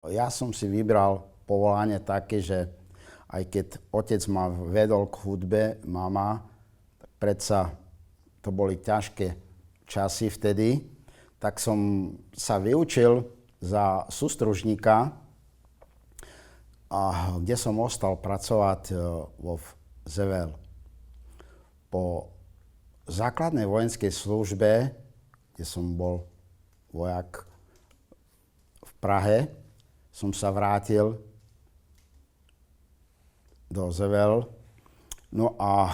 Ja som si vybral povolanie také, že aj keď otec ma vedol k hudbe, mama, tak predsa to boli ťažké časy vtedy, tak som sa vyučil za sústružníka, a kde som ostal pracovať vo ZVL. Po základnej vojenskej službe, kde som bol vojak v Prahe, som sa vrátil do ZVL. No a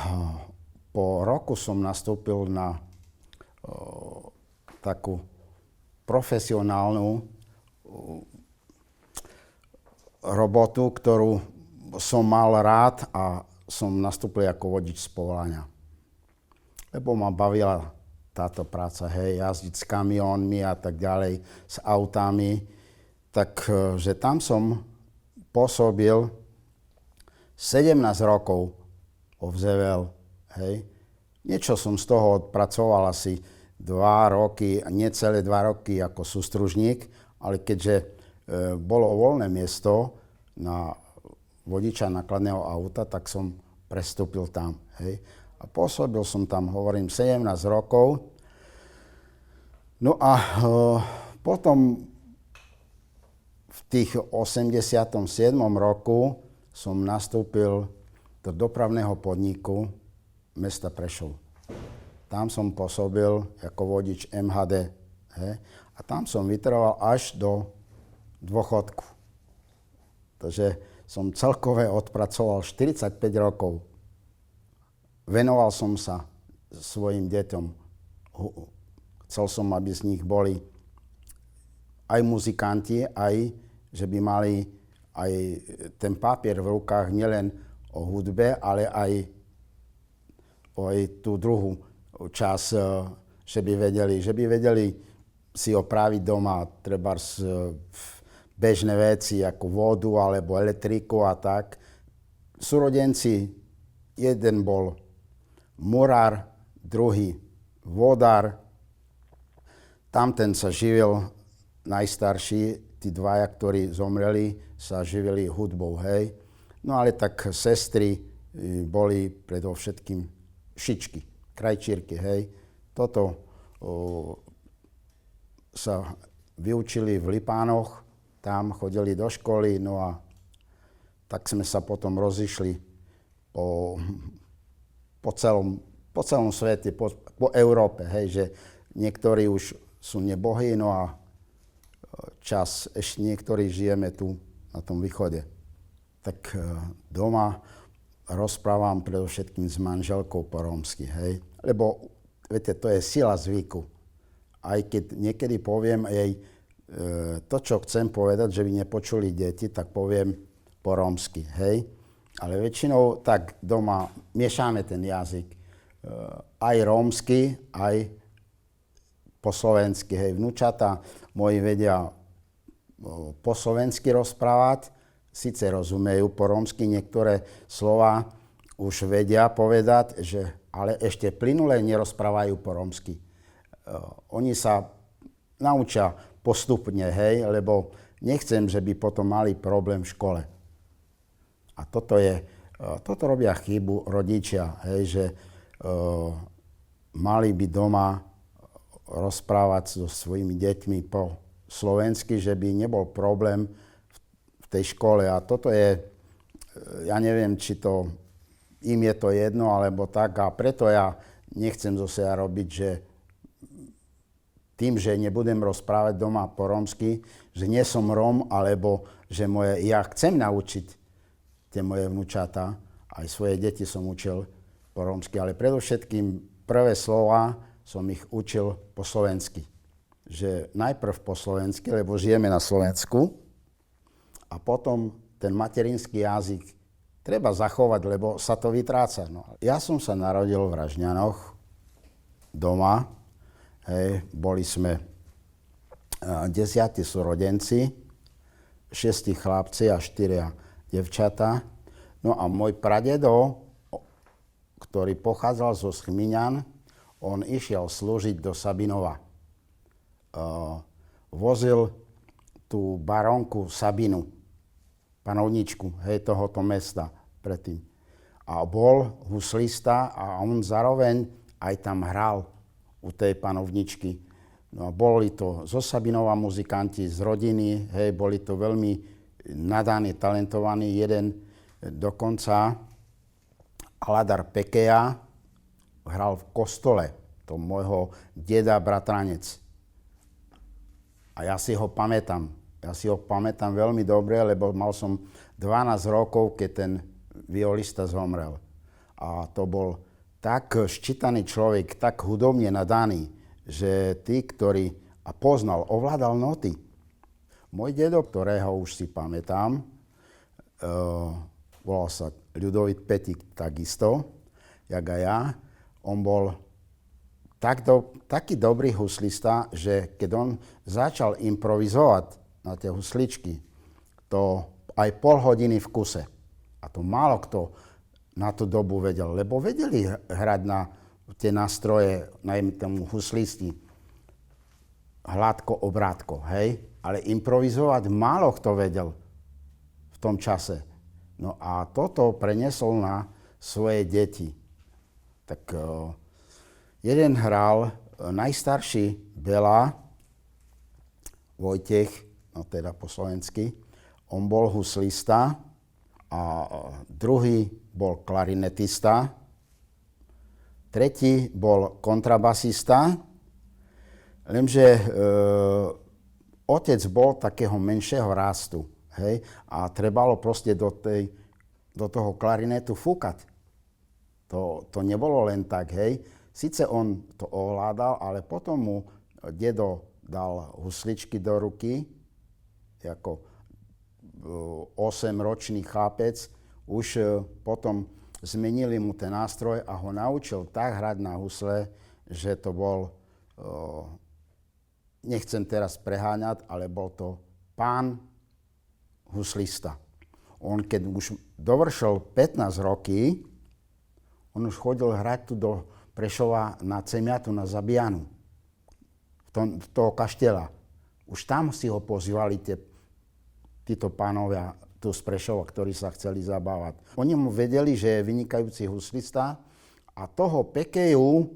po roku som nastúpil na takú profesionálnu robotu, ktorú som mal rád, a som nastúpil ako vodič z povolania. Lebo ma bavila táto práca, jazdiť s kamiónmi a tak ďalej, s autami. Takže tam som pôsobil 17 rokov vo ZVL. Niečo som z toho odpracoval, asi 2 roky, necelé 2 roky ako sústružník, ale keďže bolo voľné miesto na vodiča nákladného auta, tak som prestúpil tam. A pôsobil som tam, hovorím, 17 rokov. No a potom v tých 87. roku som nastúpil do dopravného podniku mesta Prešov. Tam som pôsobil ako vodič MHD. A tam som vytrval až do dôchodku. Takže som celkové odpracoval 45 rokov. Venoval som sa svojim deťom. Chcel som, aby z nich boli aj muzikanti, aj že by mali aj ten papier v rukách nielen o hudbe, ale aj o tú druhú časť, že by vedeli si opraviť doma trebárs bežné veci ako vodu alebo elektriku a tak. Súrodenci, jeden bol murár, druhý vodár. Tamten sa živil najstarší, tí dvaja, ktorí zomreli, sa živili hudbou, No ale tak sestry boli predovšetkým šičky, krajčírky, Toto sa vyučili v Lipánoch, tam chodili do školy, no a tak sme sa potom rozišli po celom svete, po Európe, že niektorí už sú nebohí, no a čas ešte niektorí žijeme tu na tom východe. Tak doma rozprávam predovšetkým s manželkou po rómsky, lebo viete, to je sila zvyku. Aj keď niekedy poviem jej to, čo chcem povedať, že by nepočuli deti, tak poviem po rómsky, Ale väčšinou tak doma miešame ten jazyk. Aj rómsky, aj po slovensky, Vnúčata moji vedia po slovensky rozprávať, síce rozumejú po rómsky, niektoré slova už vedia povedať, ale ešte plynule nerozprávajú po rómsky. Oni sa naučia postupne, lebo nechcem, že by potom mali problém v škole. A toto robia chybu rodičia, že mali by doma rozprávať so svojimi deťmi po slovensky, že by nebol problém v tej škole. A toto je, ja neviem, či to im je to jedno, alebo tak. A preto ja nechcem zo seba robiť, že tým, že nebudem rozprávať doma po rómsky, že nie som Róm, alebo že ja chcem naučiť tie moje vnúčatá, aj svoje deti som učil po rómsky, ale predovšetkým prvé slova som ich učil po slovensky. Že najprv po slovensky, lebo žijeme na Slovensku, a potom ten materinský jazyk treba zachovať, lebo sa to vytráca. No. Ja som sa narodil v Ražňanoch doma. Boli sme 10 súrodenci, 6 chlapci a 4 devčatá. No a môj pradedo, ktorý pochádzal zo Chmíňan, on išiel slúžiť do Sabinova. Vozil tú barónku Sabinu, panovničku, hej, tohoto mesta predtým. A bol huslista a on zároveň aj tam hral u tej panovničky. No a boli to zo Sabinova muzikanti, z rodiny, hej, boli to veľmi nadaní, talentovaní. Jeden dokonca, Aladar Pekeja, hral v kostole, to môjho deda, bratranec. A ja si ho pamätám. Ja si ho pamätám veľmi dobre, lebo mal som 12 rokov, keď ten violista zomrel. A to bol tak ščítaný človek, tak hudobne nadaný, že tí, ktorý a poznal, ovládal noty. Môj dedo, ktorého už si pamätám, volal sa Ľudovít Petík takisto, jak aj ja. On bol taký dobrý huslista, že keď on začal improvizovať na tie husličky, to aj pol hodiny v kuse. A to málo kto na tú dobu vedel, lebo vedeli hrať na tie nástroje, najmä tomu huslisti, hladko, obrátko, hej? Ale improvizovať málo kto vedel v tom čase. No a toto preniesol na svoje deti. Tak jeden hral, najstarší Bela, Vojtech, no teda po slovensky, on bol huslista a druhý bol klarinetista, tretí bol kontrabasista, lenže otec bol takého menšieho rastu, hej, a trebalo proste do toho klarinetu fúkať. To nebolo len tak, hej. Sice on to ovládal, ale potom mu dedo dal husličky do ruky, ako 8-ročný chlapec, už potom zmenili mu ten nástroj a ho naučil tak hrať na husle, že to bol, nechcem teraz preháňať, ale bol to pán huslista. On keď už dovršil 15 roky, on už chodil hrať tu do Prešova na Cemiatu, na Zabijanu, v toho kaštieľa. Už tam si ho pozývali títo pánovia tu z Prešova, ktorí sa chceli zabávať. Oni mu vedeli, že je vynikajúci huslista a toho Pekeju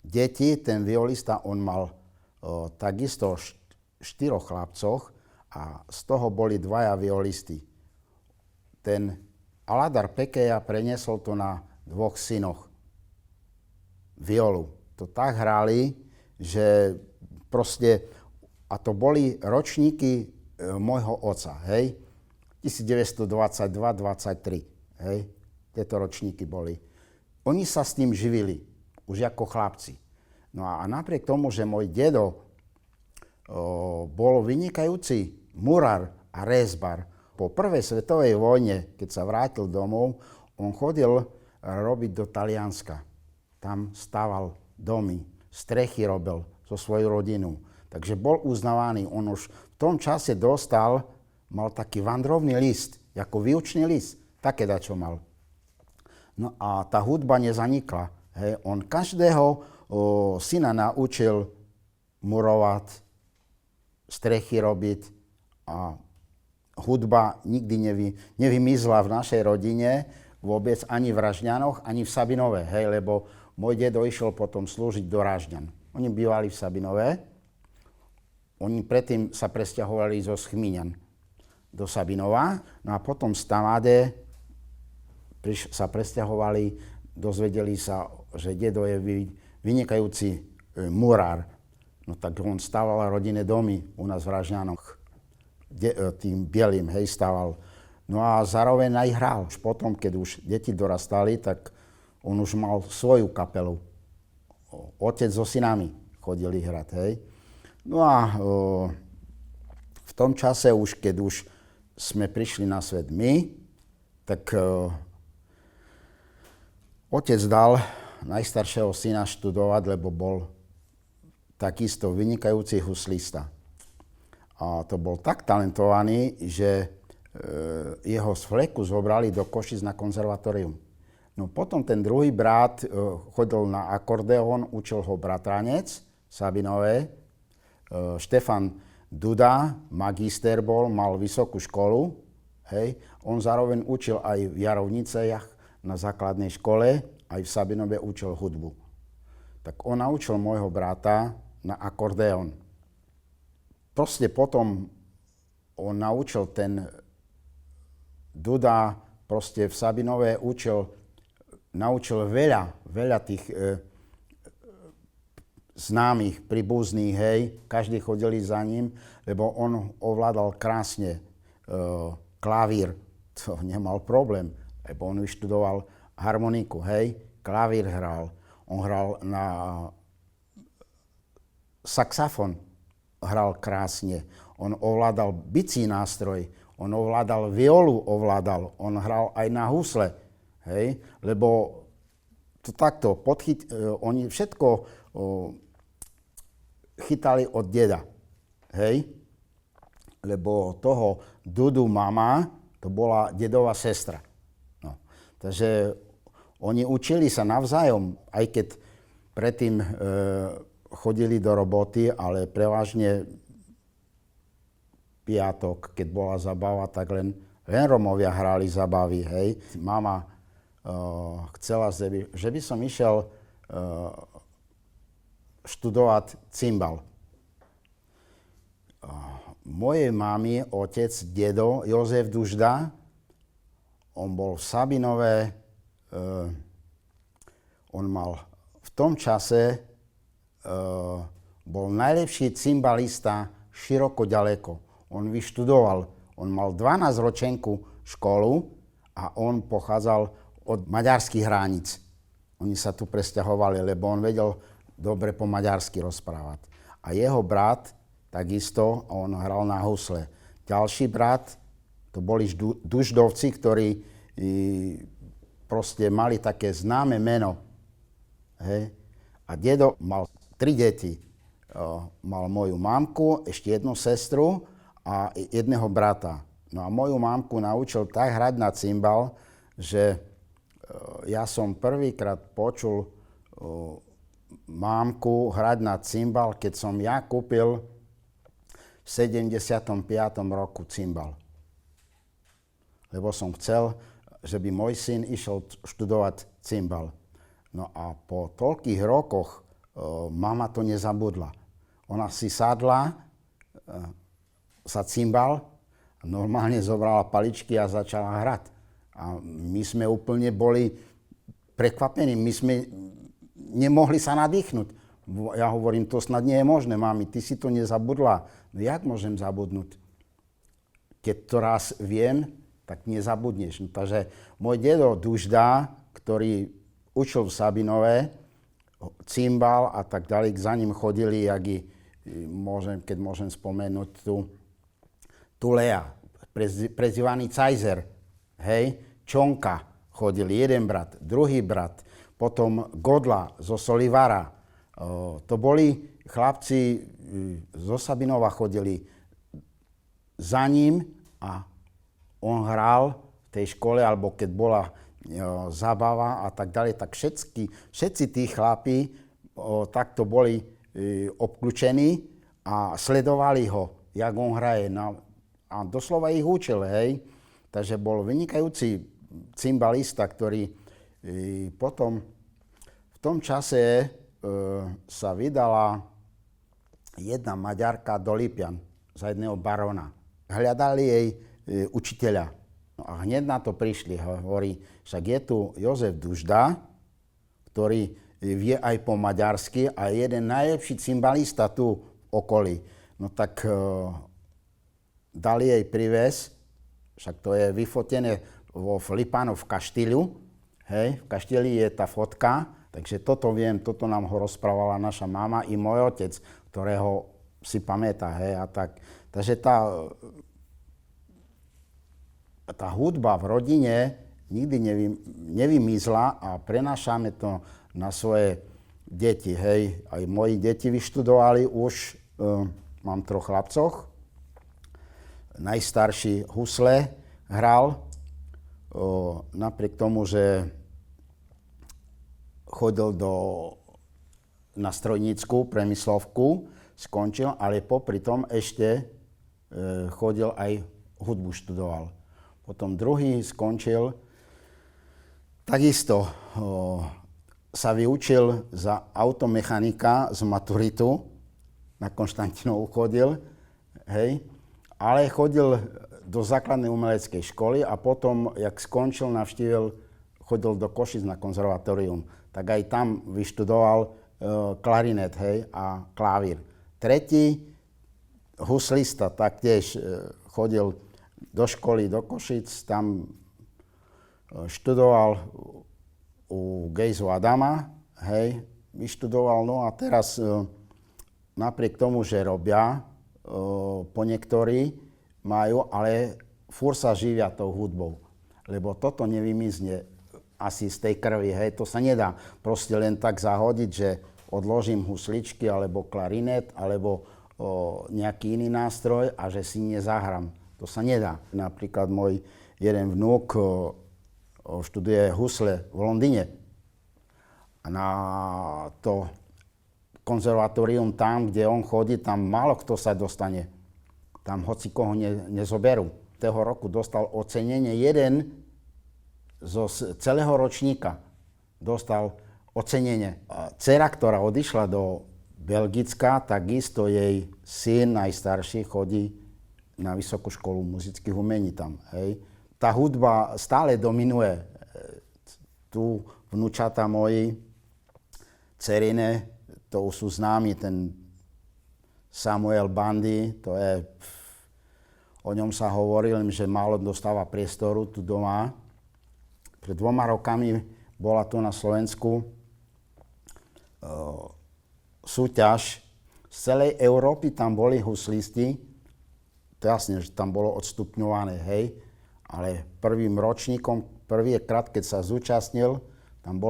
deti, ten violista, on mal takisto 4 chlapcoch a z toho boli 2 violisti. Ten Aladar Pekeja preniesol to na 2 synoch violu. To tak hrali, že proste, a to boli ročníky môjho otca, hej, 1922-23, hej, tieto ročníky boli. Oni sa s ním živili, už ako chlapci. No a napriek tomu, že môj dedo bol vynikajúci murár a rezbar, po prvej svetovej vojne, keď sa vrátil domov, on chodil robiť do Talianska. Tam staval domy, strechy robil so svojou rodinou. Takže bol uznávaný. On už v tom čase mal taký vandrovný list, ako výučný list. Také dačo mal. No a tá hudba nezanikla. Hej. On každého syna naučil murovať, strechy robiť a hudba nikdy nevymizla v našej rodine, vôbec ani v Ražňanoch, ani v Sabinove, hej, lebo môj dedo išiel potom slúžiť do Ražňan. Oni bývali v Sabinove, oni predtým sa presťahovali zo Chmíňan do Sabinova, no a potom z Tamáde sa presťahovali, dozvedeli sa, že dedo je vynikajúci murár. No tak on stával rodinné domy u nás v Ražňanoch. Tým bielým, hej, stával. No a zároveň aj hral. Už potom, keď už deti dorastali, tak on už mal svoju kapelu. Otec so synami chodili hrať, hej. No a v tom čase už, keď už sme prišli na svet my, tak otec dal najstaršieho syna študovať, lebo bol takisto vynikajúci huslista. A to bol tak talentovaný, že jeho z Fleku zobrali do Košic na konzervatórium. No potom ten druhý brat chodil na akordeón, učil ho bratranec Sabinové, Štefan Duda, magister bol, mal vysokú školu, hej. On zároveň učil aj v Jarovniciach na základnej škole, aj v Sabinove učil hudbu. Tak on naučil môjho brata na akordeón. Proste potom on naučil ten Duda, proste v Sabinove naučil veľa tých známych, príbuzných, hej, každý chodili za ním, lebo on ovládal krásne klavír, to nemal problém, lebo on vyštudoval harmoniku, hej, klavír hral, on hral na saxofón, hral krásne, on ovládal bicí nástroj, on ovládal violu, on hral aj na husle, hej, lebo to takto, oni všetko chytali od deda, hej, lebo toho Dudu mama, to bola dedová sestra. No. Takže oni učili sa navzájom, aj keď predtým chodili do roboty, ale prevažne piatok, keď bola zabava, tak len Romovia hrali zabavy, hej. Mama chcela, že by som išiel študovať cimbal. Mojej mami otec, dedo Jozef Dužda, on bol v Sabinove, on mal v tom čase, bol najlepší cimbalista široko ďaleko. On vyštudoval, on mal 12-ročenku školu a on pochádzal od maďarských hraníc. Oni sa tu presťahovali, lebo on vedel dobre po maďarsky rozprávať. A jeho brat, takisto, on hral na husle. Ďalší brat, to boli Duždovci, ktorí proste mali také známe meno. Hej. A dedo mal 3 deti. Mal moju mamku, ešte jednu sestru a jedného brata. No a moju mamku naučil tak hrať na cimbal, že ja som prvýkrát počul mámku hrať na cimbal, keď som ja kúpil v 75. roku cimbal. Lebo som chcel, že by môj syn išiel študovať cimbal. No a po toľkých rokoch mama to nezabudla. Ona si sadla za cimbal, normálne zobrala paličky a začala hrať. A my sme úplne boli prekvapení. My sme nemohli sa nadýchnuť. Ja hovorím, to snad nie je možné, mami, ty si to nezabudla. No jak môžem zabudnúť? Keď to raz viem, tak nezabudneš. No, takže môj dedo Dužda, ktorý učil v Sabinove, cimbal a tak ďalej, za ním chodili, keď môžem spomenúť tu Lea, prezývaný Cajzer, hej, Čonka, chodili jeden brat, druhý brat, potom Godla zo Solivara. To boli chlapci zo Sabinova, chodili za ním a on hral v tej škole, alebo keď bola zábava a tak ďalej, tak všetci tí chlapi takto boli obklúčení a sledovali ho, jak on hraje. A doslova ich učil, hej. Takže bol vynikajúci cimbalista, ktorý potom v tom čase sa vydala jedna Maďarka do Lipian za jedného barona. Hľadali jej učiteľa. No a hneď na to prišli, hovorí, však je tu Jozef Dužda, ktorý vie aj po maďarsky a je jeden najlepší cimbalista tu v okolí. No tak dali jej prives, však to je vyfotené vo Lipánov kaštýľu, hej, v kaštýli je tá fotka, takže toto viem, toto nám ho rozprávala naša mama i môj otec, ktorého si pamätá, hej, a tak. Takže tá hudba v rodine nikdy nevymizla a prenášame to na svoje deti, hej. Aj moji deti vyštudovali už, mám 3 chlapcoch. Najstarší husle hral, napriek tomu, že chodil na strojnícku, premyslovku, skončil, ale popri tom ešte chodil aj hudbu študoval. Potom druhý skončil, takisto sa vyučil za automechanika z maturitu, na Konštantinovu chodil, hej, ale chodil do základnej umeleckej školy a potom, jak skončil, chodil do Košic na konzervatórium, tak aj tam vyštudoval klarinet, hej, a klavír. Tretí, huslista, taktiež chodil do školy do Košic, tam študoval u Gejzu Adama, hej, vyštudoval, no a teraz napriek tomu, že robia, po niektorí majú, ale furt sa živia tou hudbou, lebo toto nevymizne asi z tej krvi, hej, to sa nedá proste len tak zahodiť, že odložím husličky, alebo klarinet, alebo nejaký iný nástroj a že si nezahrám. To sa nedá. Napríklad môj jeden vnúk študuje husle v Londýne. A na to konzervatórium tam, kde on chodí, tam málo kto sa dostane. Tam hoci koho nezoberú. Toho roku dostal ocenenie jeden zo celého ročníka. Dostal ocenenie. Dcera, ktorá odišla do Belgická, takisto jej syn najstarší chodí na Vysokú školu muzických umení tam. Hej. Tá hudba stále dominuje. Tu vnúčata moji, dcerine, to sú známi, ten Samuel Bandy, to je, o ňom sa hovoril, že málo dostáva priestoru tu doma. Pred 2 rokami bola tu na Slovensku súťaž z celej Európy, tam boli huslisti, to jasne, že tam bolo odstupňované, hej, ale prvým ročníkom, prvýkrát, keď sa zúčastnil, tam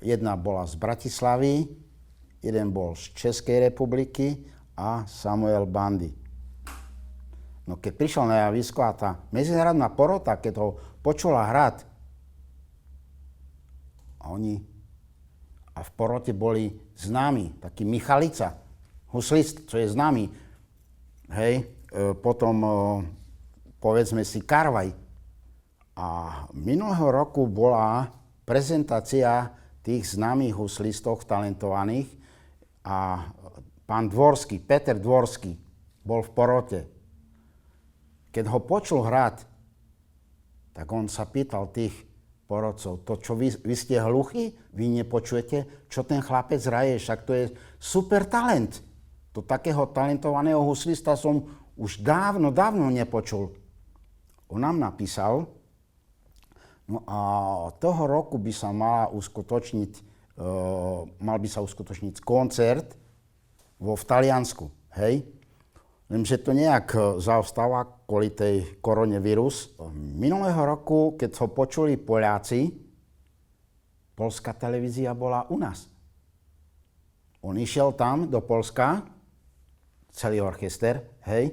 jedna bola z Bratislavy, jeden bol z Českej republiky a Samuel Bandy. No keď prišiel na javisko a tá medzinárodná porota, keď ho počula hrať, a v porote boli známi, taký Michalica, huslist, čo je známy, hej, potom povedzme si Karvaj. A minulého roku bola prezentácia tých známych huslistov, talentovaných, a pán Dvorský, Peter Dvorský, bol v porote. Keď ho počul hrať, tak on sa pýtal tých porodcov, to čo vy ste hluchí, vy nepočujete, čo ten chlapec hraje, však to je super talent. To takého talentovaného huslista som už dávno nepočul. On nám napísal, no a toho roku by sa mal by sa uskutočniť koncert v Taliansku, hej? Lenže to nejak zaostáva kvôli tej koronavírus. Minulého roku, keď ho počuli Poliaci, poľská televízia bola u nás. On išiel tam do Poľska, celý orchester, hej,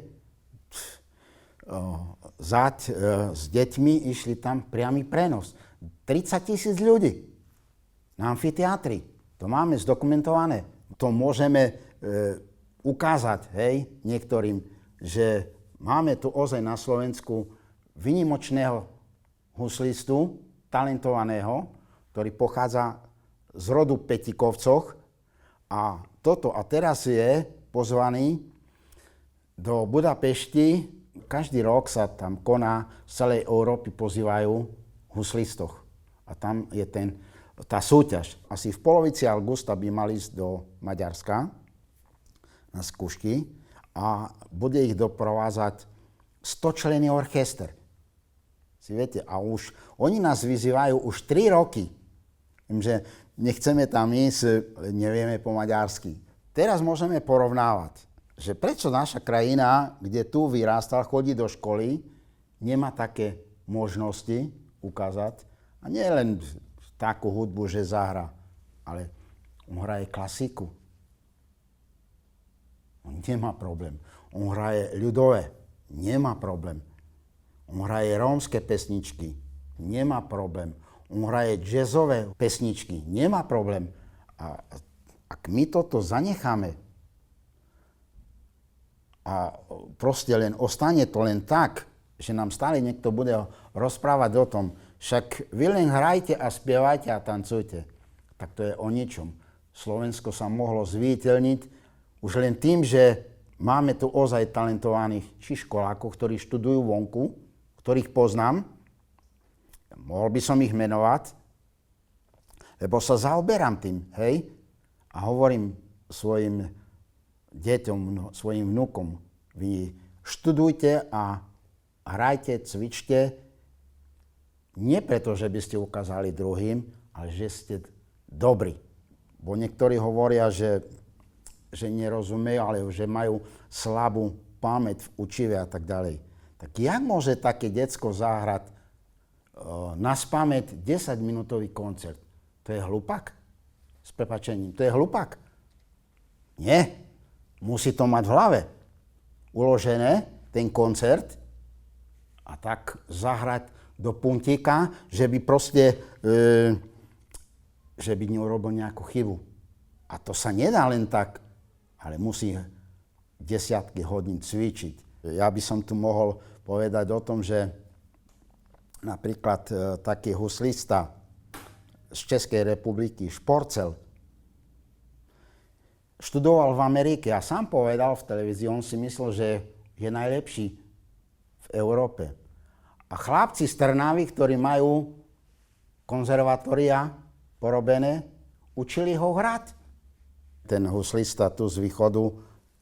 s deťmi išli tam priamy prenos. 30 000 ľudí na amfiteátri. To máme zdokumentované. To môžeme ukázať, hej, niektorým, že máme tu ozaj na Slovensku výnimočného huslistu, talentovaného, ktorý pochádza z rodu Petikovcoch a teraz je pozvaný do Budapešti. Každý rok sa tam koná, z celej Európy pozývajú huslistoch. A tam je tá súťaž. Asi v polovici augusta by mali ísť do Maďarska na skúšky a bude ich doprovázať 100-členný orchester. Si viete, a už oni nás vyzývajú už 3 roky, že nechceme tam ísť, nevieme po maďarsky. Teraz môžeme porovnávať, že prečo naša krajina, kde tu vyrástal, chodí do školy, nemá také možnosti ukázať. A nie len takú hudbu, že zahra, ale on hraje klasiku. On nemá problém. On hraje ľudové. Nemá problém. On hraje rómske pesničky. Nemá problém. On hraje jazzové pesničky. Nemá problém. A ak my toto zanecháme, a proste len ostane to len tak, že nám stále niekto bude rozprávať o tom, však vy len hrajte a spievajte a tancujte. Tak to je o ničom. Slovensko sa mohlo zviditeľniť už len tým, že máme tu ozaj talentovaných či školákov, ktorí študujú vonku, ktorých poznám. Mohol by som ich menovať, lebo sa zaoberám tým, hej? A hovorím svojim deťom, svojim vnukom, vy študujte a hrajte, cvičte, nie preto, že by ste ukázali druhým, ale že ste dobrí. Bo niektorí hovoria, že nerozumejú, ale že majú slabú pamäť v učive a tak ďalej. Tak jak môže také decko zahrať naspamäť 10-minútový koncert? To je hlupak? S prepáčením, to je hlupak? Nie. Musí to mať v hlave uložené, ten koncert, a tak zahrať do puntíka, že by proste, že by neurobil nejakú chybu. A to sa nedá len tak, ale musí desiatky hodín cvičiť. Ja by som tu mohol povedať o tom, že napríklad taký huslista z Českej republiky, Šporcel, študoval v Amerike a sám povedal v televízii, on si myslel, že je najlepší v Európe. A chlapci z Trnavy, ktorí majú konzervatória porobené, učili ho hrať. Ten huslista tu z východu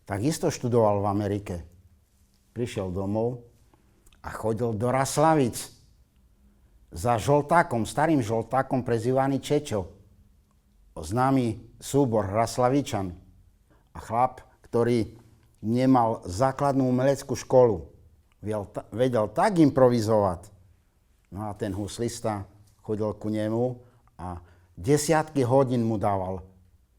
takisto študoval v Amerike. Prišiel domov a chodil do Raslavic za žoltákom, starým žoltákom prezývaný Čečo. Známy súbor Raslavičan. A chlap, ktorý nemal základnú umeleckú školu, vedel tak improvizovať. No a ten huslista chodil ku nemu a desiatky hodín mu dával.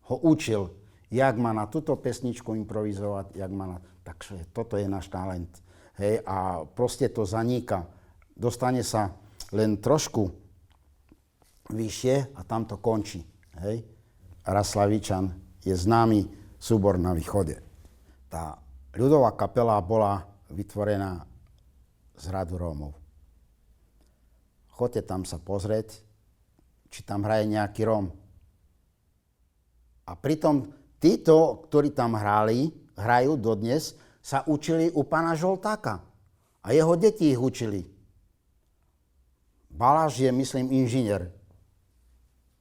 Ho učil, jak má na túto pesničku improvizovať, jak má na... Takže toto je náš talent. Hej, a proste to zaníka. Dostane sa len trošku vyššie a tam to končí. Hej. Raslavičan je známy súbor na východe. Tá ľudová kapela bola vytvorená z radu Rómov. Choďte tam sa pozrieť, či tam hraje nejaký Róm. A pritom títo, ktorí tam hrajú dodnes, sa učili u pána Žoltáka. A jeho deti ich učili. Baláš je, myslím, inžinier.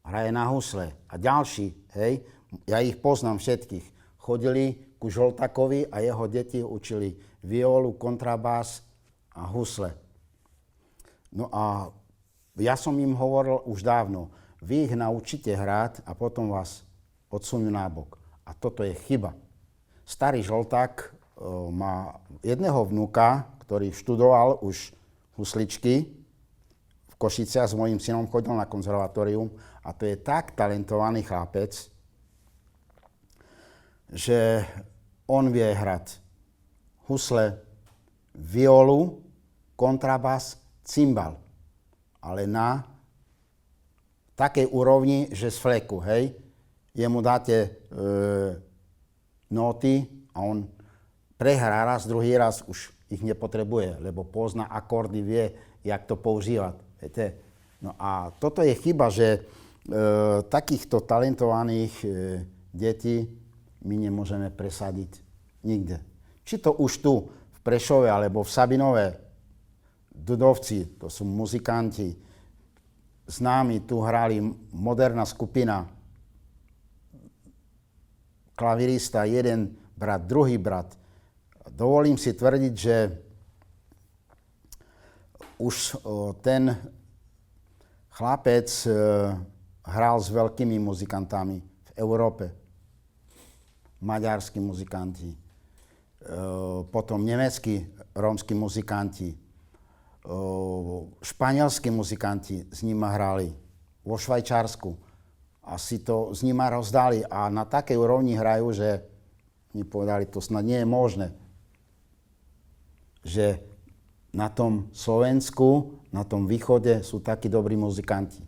Hraje na husle. A ďalší, hej, ja ich poznám všetkých. Chodili ku Žoltákovi a jeho deti učili violu, kontrabás a husle. No a ja som im hovoril už dávno, vy ich naučite hrať a potom vás odsunú nábok. A toto je chyba. Starý Žolták má jedného vnuka, ktorý študoval už husličky v Košiciach, s mojím synom chodil na konzervatórium a to je tak talentovaný chlapec, že on vie hrať husle, violu, kontrabás, cymbal. Ale na takej úrovni, že z fleku, hej. Jemu dáte nóty a on prehrá raz, druhý raz, už ich nepotrebuje, lebo pozná akordy, vie, jak to používať. Viete? No a toto je chyba, že takýchto talentovaných detí my nemôžeme presadiť nikde. Či to už tu v Prešove alebo v Sabinove, Dudovci, to sú muzikanti, známi, tu hrali moderná skupina, klavirista, jeden brat, druhý brat. Dovolím si tvrdiť, že už ten chlapec hral s veľkými muzikantami v Európe. Maďarskí muzikanti, potom nemeckí rómski muzikanti, španielskí muzikanti s nimi hrali vo Švajčiarsku a si to s nimi rozdali a na takej úrovni hrajú, že mi povedali, to snad nie je možné, že na tom Slovensku, na tom východe sú takí dobrí muzikanti.